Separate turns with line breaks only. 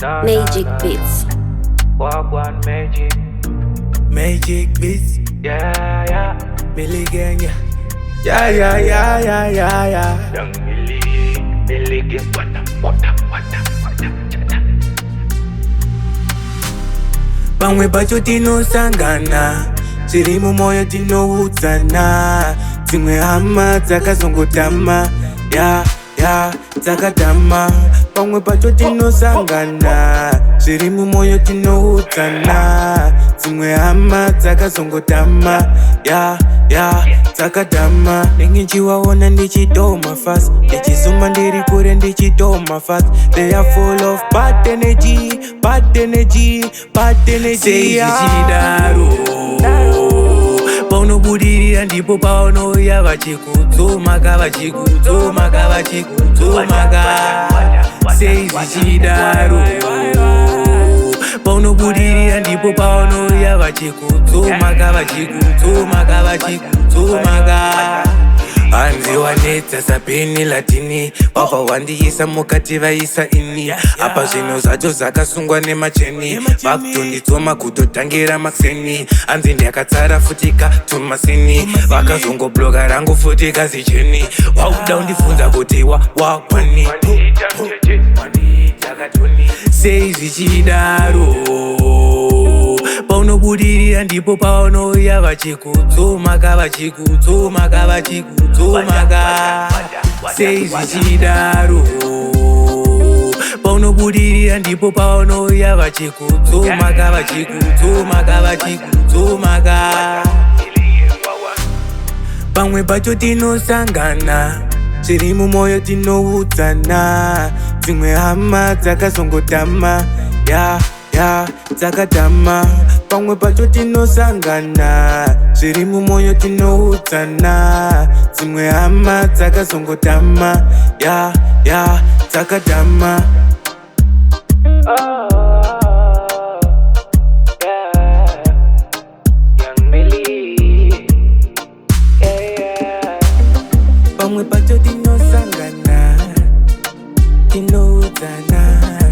Magic Beats.
Walk one magic.
Magic Beats.
Yeah, yeah.
Billy Gang, yeah. Yeah.
Young Billy Gang. What up.
Pamwe pacho tinosangana, zviri mumoyo tinoudzana. Dzimwe hama dzakazongotama, dzakatama. Pamwe pacho tinosangana, zviri mumoyo tinoudzana. Dzimwe hama dzakazongotama, dzakatama. Ndenge nchiwaona ndichitoma fast, ndichizuma ndiri kure ndichitoma fast. They are full of bad energy. Sei Zvichidaro, paunobudirira ndipo paunoya vachikudzomaka. Sei Zvichidaro, paunobudirira ndipo paunoya vachikudzomaka. Hanzi wanetsa sapeni latini, wabva wandiisa mukati vaisa ini. Apa zvinhu zvacho zvakasungwa nemacheni, vakutonditsoma kutotangira makseni. Hanzi ndakatsara futika tumasini, vakazongobloka rangu futika zicheni. Wauda undifunza kuti wakwani. Sei Zvichidaro, paunobudirira ndipo paunoya vachikudzomaka. Sei Zvichidaro, paunobudirira ndipo paunoya vachikudzomaka. Pamwe pacho tinosangana, zviri mumoyo tinoudzana. Dzimwe hama dzakazongotama, dzakatama. Pamwe pacho tinosangana, zviri mumoyo tinoudzana. Dzimwe hama dzakazongotama, dzakatama. Pamwe pacho tinosangana, tinoudzana.